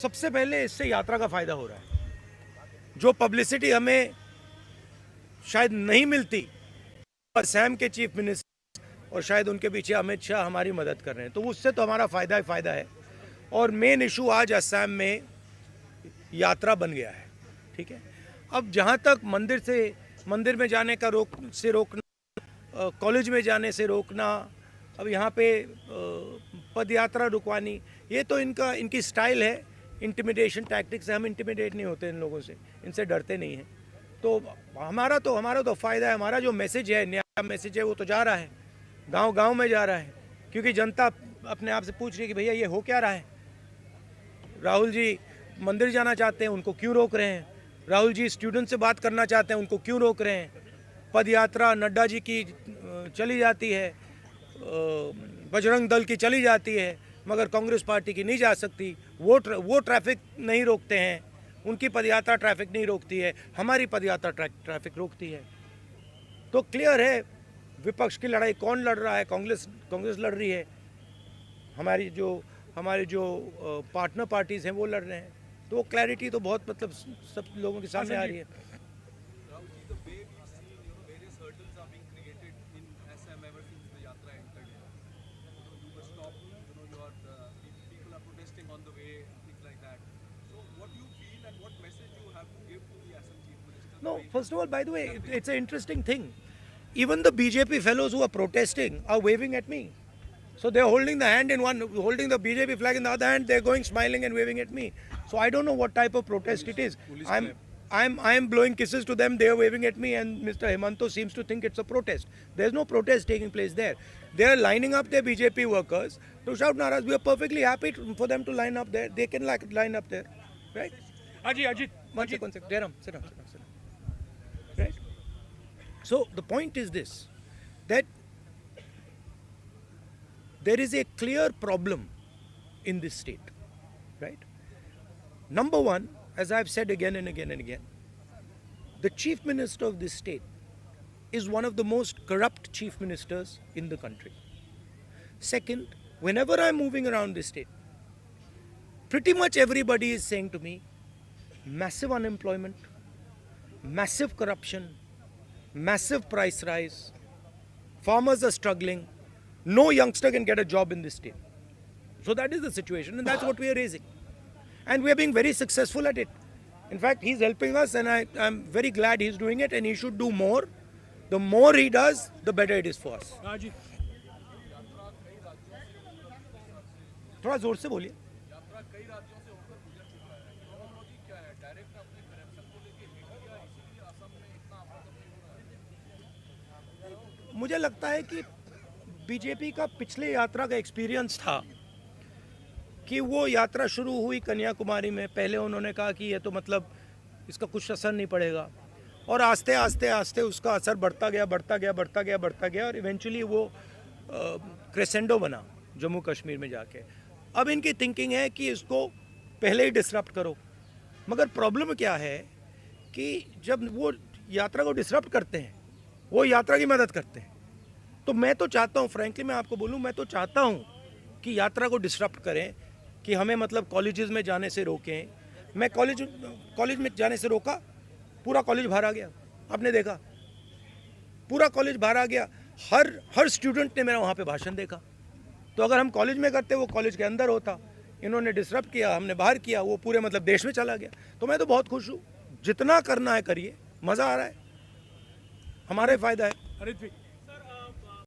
सबसे पहले इससे यात्रा का फायदा हो रहा है। जो पब्लिसिटी हमें शायद नहीं मिलती, असम के चीफ मिनिस्टर और शायद उनके पीछे अमित शाह हमारी मदद कर रहे हैं, तो उससे तो हमारा फायदा ही फायदा है। और मेन इशू आज असम में यात्रा बन गया है। ठीक है, अब जहाँ तक मंदिर में जाने का रोकना, कॉलेज में जाने से रोकना, अब यहाँ पे पद यात्रा रुकवानी, ये तो इनकी स्टाइल है। इंटिमिडेशन टैक्टिक्स से हम इंटिमिडेट नहीं होते इन लोगों से, इनसे डरते नहीं हैं। तो हमारा तो फ़ायदा है। हमारा जो मैसेज है, नया मैसेज है, वो तो जा रहा है, गांव में जा रहा है, क्योंकि जनता अपने आप से पूछ रही है कि भैया ये हो क्या रहा है। राहुल जी मंदिर जाना चाहते हैं, उनको क्यों रोक रहे हैं। राहुल जी स्टूडेंट से बात करना चाहते हैं, उनको क्यों रोक रहे हैं। पद यात्रा नड्डा जी की चली जाती है, बजरंग दल की चली जाती है, मगर कांग्रेस पार्टी की नहीं जा सकती। वो ट्रैफिक नहीं रोकते हैं, उनकी पदयात्रा ट्रैफिक नहीं रोकती है, हमारी पदयात्रा ट्रैफिक रोकती है। तो क्लियर है विपक्ष की लड़ाई कौन लड़ रहा है। कांग्रेस लड़ रही है, हमारी जो पार्टनर पार्टीज हैं वो लड़ रहे हैं। तो वो क्लैरिटी तो बहुत मतलब सब लोगों के सामने आ रही है। on the way, things like that. So what do you feel and what message you have to give to the Assam Chief Minister? No, first of all, by the way, it's an interesting thing. Even the BJP fellows who are protesting are waving at me. So they're holding the hand in one, holding the BJP flag in the other hand, they're going smiling and waving at me. So I don't know what type of protest it is. I'm blowing kisses to them, they're waving at me, and Mr. Hemanto seems to think it's a protest. There's no protest taking place there. They're lining up their BJP workers to shout naras. We are perfectly happy for them to line up there. They can line up there, right? Ajit. One second. Jairam, sit down. Right? So the point is this, that there is a clear problem in this state, right? Number one, as I've said again and again and again, the chief minister of this state is one of the most corrupt chief ministers in the country. Second, whenever I'm moving around this state, pretty much everybody is saying to me, massive unemployment, massive corruption, massive price rise, farmers are struggling, no youngster can get a job in this state. So that is the situation, and that's what we are raising. And we are being very successful at it. In fact, he's helping us, and I'm very glad he's doing it, and he should do more. The more he does, the better it is for us. थोड़ा जोर से बोलिए। मुझे लगता है कि BJP का पिछले यात्रा का एक्सपीरियंस था कि वो यात्रा शुरू हुई कन्याकुमारी में। पहले उन्होंने कहा कि ये तो मतलब इसका कुछ असर नहीं पड़ेगा, और आस्ते आस्ते उसका असर बढ़ता गया और इवेंचुअली वो क्रेसेंडो बना जम्मू कश्मीर में जाके। अब इनकी थिंकिंग है कि इसको पहले ही डिसरप्ट करो, मगर प्रॉब्लम क्या है कि जब वो यात्रा को डिसरप्ट करते हैं, वो यात्रा की मदद करते हैं। तो मैं तो चाहता हूँ, फ्रैंकली मैं आपको बोलूँ, मैं तो चाहता हूँ कि यात्रा को डिसरप्ट करें, कि हमें मतलब कॉलेजेस में जाने से रोकें। मैं कॉलेज में जाने से रोका, पूरा कॉलेज बाहर आ गया। आपने देखा पूरा कॉलेज बाहर आ गया, हर स्टूडेंट ने मेरा वहाँ पे भाषण देखा। तो अगर हम कॉलेज में करते, वो कॉलेज के अंदर होता। इन्होंने डिसरप्ट किया, हमने बाहर किया, वो पूरे मतलब देश में चला गया। तो मैं तो बहुत खुश हूँ, जितना करना है करिए, मज़ा आ रहा है, हमारा ही फायदा है। हरित